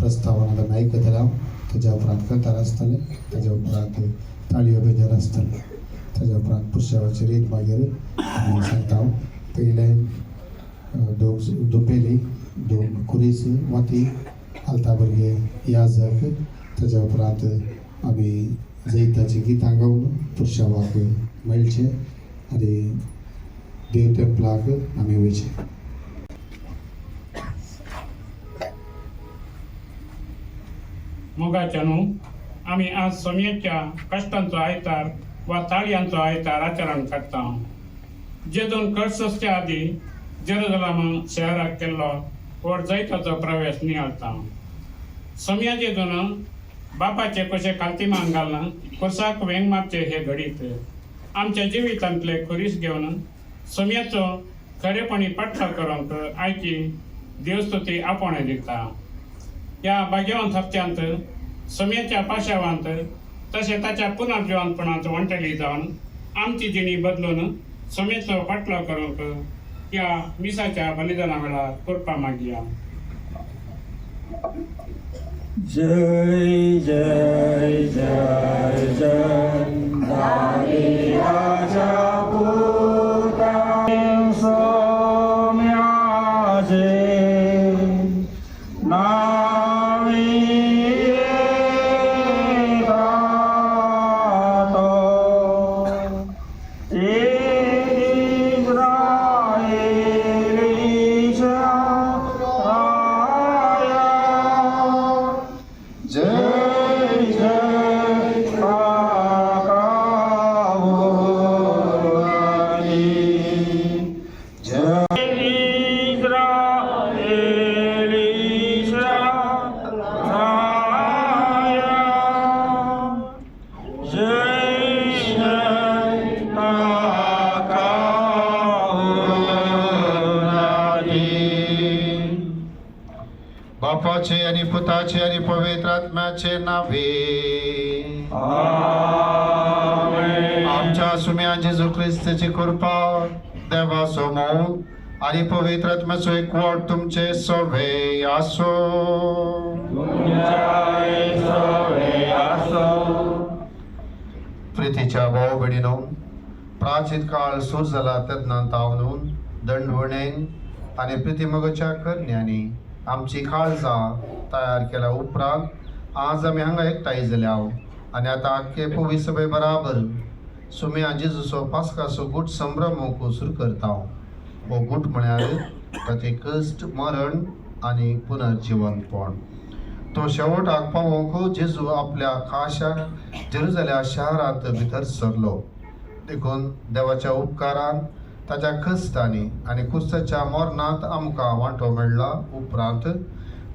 प्रस्तावना ऐकतला त्याच्या उपरांत करतार आसतले त्याच्या उपरांत ताळयो बेजार आसतले त्याच्या उपरांत पुरुषावाचे रीत मागीर आमी सांगता पयलें दोपेली दोन कुरीस वाती आलता भुरगे याजक त्याच्या उपरांत आमी जैताची गितां गावन पुरुषावाक मेळचे आनी देव तेंपलाक आमी वयचे. मोगाच्या न्हू आमी आज सोमयेच्या कश्टांचो आयतार वा ताळयांचो आयतार आचरण करता. जेजून कर्सोसच्या आदी जेरुसलेम शहराक केल्लो व्हड जैताचो प्रवेश नियाळता. सोमया जेजून बापाचे कशे खालतीमान घालून खुर्साक वेंग मारचे हे घडीत आमच्या जिवितांतले खुरीस घेवन सोमयाचो खरेपणी पाठलाव करूंक आयची देवस्तुती आपोवणें दिता. ह्या भाग्यवंत हप्त्यांत सोमयाच्या पाशावांत तशें ताच्या पुनर्जिवंतपणांत वंटली जावन आमची जिणी बदलून सोमयाचो पाठलाव करूंक ह्या मिसाच्या बलिदाना वेळार करपा मागया. जय जय जय जय दावी राजा पुता सोम्याचे नावी रातो बापाचे आणि पुताचे आणि पवित्र आत्म्याचे नावे आमेन. आमच्या सुम्या जेजू ख्रिस्ताची कृपा देवाचो मोग आणि पवित्र आत्म्याचो एकवट तुमचे सोबे आसो. प्रितीच्या भाऊ भयणीनो, प्राचीन काळ सुरू जाला तेन्ना तावनून दंडवणेन आणि प्रितीमगच्या करण्यांनी आमची काळजां तयार केल्या उपरांत आज आमी हांगा एकठांय जाल्या आनी आतां आख्खे पवित्र सभे बराबर सुम्या जेजूचो पास्काचो गूट संभ्रमूक सुरू करता. हो गूट म्हळ्यार ताचे कश्ट मरण आनी पुनर्जिवनपण. तो शेवटाक पावोवंक जेजू आपल्या खाशा जेरुसलेम शहरांत भितर सरलो. देखून देवाच्या उपकारान ताच्या कश्टांनी आनी क्रिस्ताच्या मरणांत आमकां वांटो मेळ्ळा. उपरांत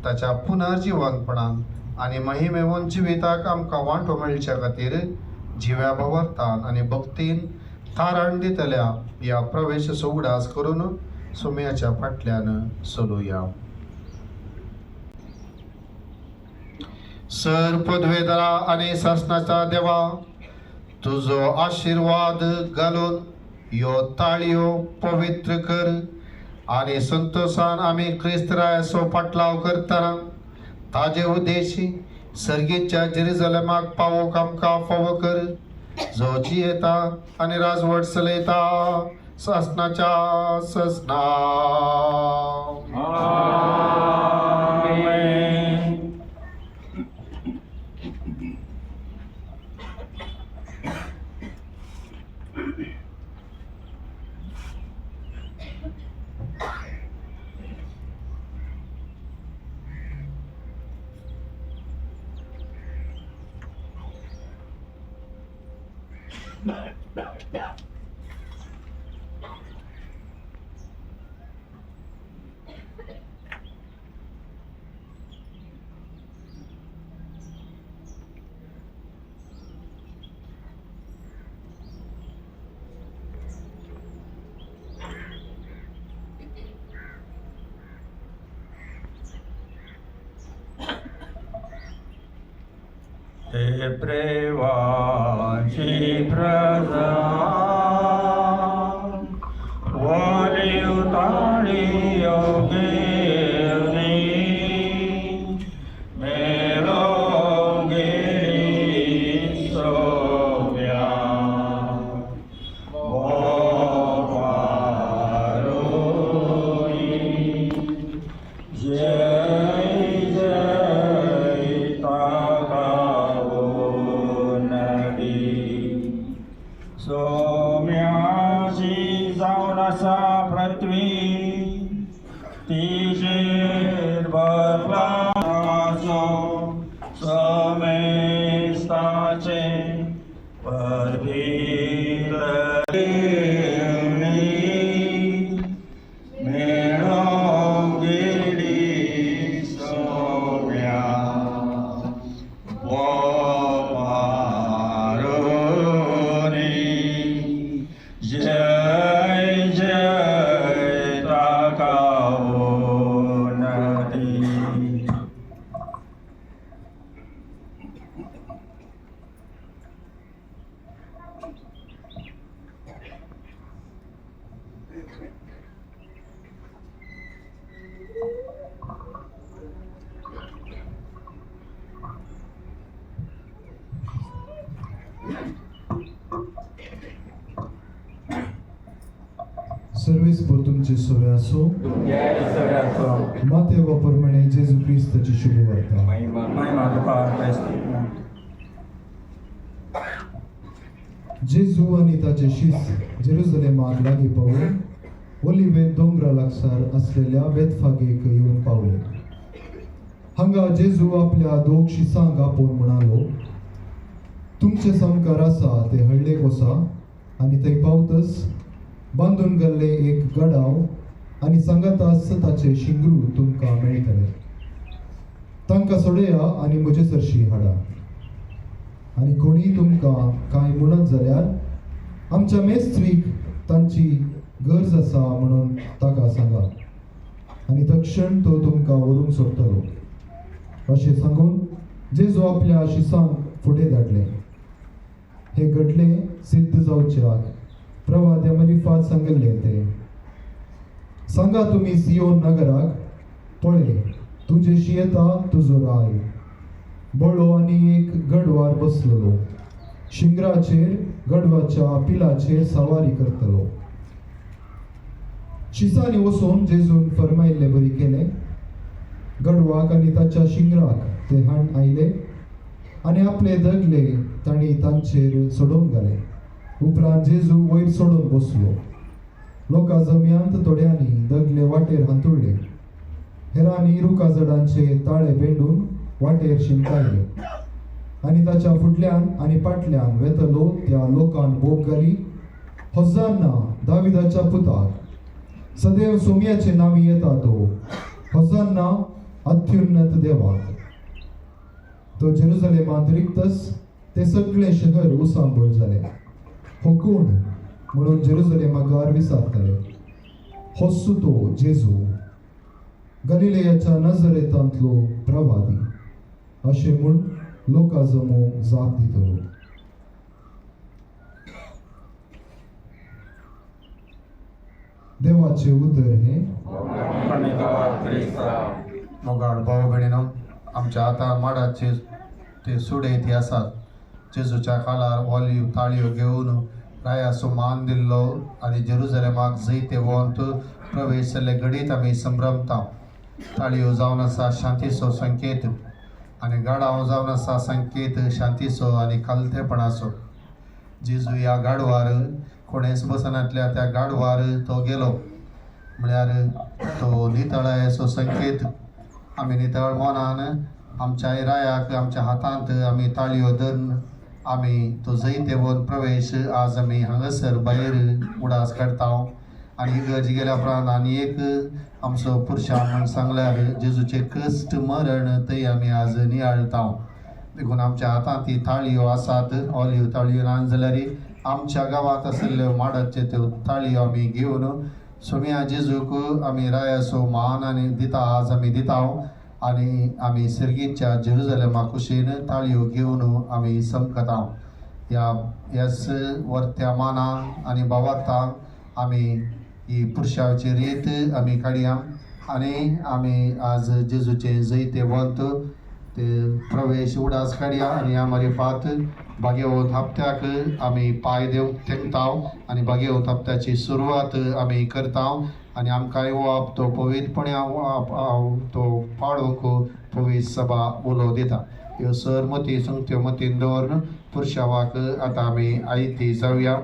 ताच्या पुनर्जिवनपणान आनी महिमेवन जिविताक आमकां वांटो मेळच्या खातीर जिव्या भावार्थान आनी भक्तीन थाराण दितल्या ह्या प्रवेशाचो उगडास करून सुमयाच्या फाटल्यान चलुया. सर पदवेदारा आनी शासनाचा देवा, तुजो आशीर्वाद घालून ह्यो ताळयो पवित्र कर आनी संतोषान आमी क्रिस्तरायाचो पाटलाव करतना ताजे उद्देशी सर्गेच्या जेरुसलेमाक पावोवंक आमकां फावो कर, जो जियेता आनी राजवट चलयता शासनाच्या शासना. हे प्रेवाची प्रजा वालिव ताळी योगेनी पृथ्वी तिशीर भरला समेस्ताचे मेळो गेली सोम्या जय जय ताकाओ नदी सर्विस por तुमचे सोवे असो माते वापरमणे जेजू ख्रिस्ताची शुभवार्ता महिमा तुका जेजू आणि ताचे शिस जेरुसलेमाक लागी पावून ओलिव्हे दोंगरा लागसार असलेल्या बेतफागेक येऊन पावले. हांगा जेजू आपल्या दोग शिसांक आपोवन म्हणालो, तुमचे संस्कार आसा ते हळडे कोसा आणि थंय पावतच बांदून गेल्ले एक गडाव आणि सांगातास ताचे शिंगरू तुमकां मेळटले. तांकां सोडया आणि म्हजे सरशी हाडा. आणि कोणी तुमकां कांय म्हणत जाल्यार आमच्या मेस्त्रीक तांची गरज आसा म्हणून ताका सांगा आणि तक्षण तो तुमकां व्हरून सोडटलो. अशें सांगून जेजू आपल्या शिसांक फुडें धाडले. हे घडले सिद्ध जावच्याक प्रवाद्या फात सांगिल्ले ते. सांगा तुम्ही सियोन नगराक, पळय तुजेशी येता तुजो राय. बळो आणि एक गडवार बसलेलो, शिंगराचेर गडवाच्या पिलाचेर सवारी करतलो. शिसांनी वचून जेजून फरमायल्ले बरी केले. गडवाक आणि ताच्या शिंगराक ते हाण आयले आणि आपले दगले तांणी तांचेर सोडून घाले. उपरांत जेजू वयर सोडून बसलो. लोकां जम्यांत थोड्यांनी दगले वाटेर हांतुळले. हेरांनी रुखा झाडांचे ताळे बेंडून वाटेर शिंकायले आणि ताच्या फुडल्यान आणि फाटल्यान वेतलो त्या लोकांन बोब घाली, होसान्ना दाविदाच्या पुताक, सदैव सोम्याचे नावी येता तो, होसान्ना अत्युन्नत देवाक. तो जेरुसलेमांत रिक्तस ते सगळे शहर उसांबळ जाले. हो कोण म्हणून जेरुसलेमाकार विचारतले. होस्सू तो जेजू, गलिलेयाच्या नजरेतांतलो प्रवादी, अशें म्हूण लोकां जमो जाप दितलो. देवाचे उतर हे. मोगाळ भाऊ भयणीनो, आमच्या आतां माडाचे ते सुडे ती आसात. जेजूच्या काळार ऑलिव्ह ताळयो घेवन रायाचो मान दिल्लो आनी जेरुसलेमाक जैते वंत प्रवेश जाल्ले घडीत आमी संभ्रमता. ताळयो जावन आसा शांतीचो संकेत आनी गाडाव जावन आसा संकेत शांतीचो आनी खालतेपणाचो. जेजू ह्या गाडवार कोणेच बसनातल्या त्या गाडवार तो गेलो म्हळ्यार तो नितळायेचो संकेत. आमी नितळ मनान आमच्या रायाक आमच्या हातांत आमी ताळयो धरून आमी तो जैते वन प्रवेश आज आमी हांगासर भायर उडास काडटा. आनी इगर्ज गेल्या उपरांत आनी एक आमचो पुरुशान म्हण सांगल्यार जेजूचे कश्ट मरण थंय आमी आज नियाळटा. देखून आमच्या हातांत ती ताळयो आसात, ऑलिव्ह ताळयो ना जाल्यार आमच्या गांवांत आशिल्ल्यो माडाचे त्यो ताळयो आमी घेवन सोम्या जेजूक आमी रायाचो मान आनी दिता आज आमी दिता. आनी आमी सर्गीच्या जेरुसलेमा कुशीन ताळयो घेवन आमी समकता. ह्याच वर्त्या माना आनी भावार्थाक आमी ही पुरुशाची रीत आमी काडया आनी आमी आज जेजूचे जैते वंत ते प्रवेश उडास काडया. आनी ह्या मारिफात भाग्यवंत हप्त्याक आमी पांय देवंक तेंकता आनी भाग्यवंत हप्त्याची सुरवात आमी करता. आनी आमकां येवप तो पवित्रपण्या तो पाळूंक पवित्र सभा उलो दिता. ह्यो सर मती संगत्यो मतीन दवरून पुरुशावाक आतां आमी आयती जावया.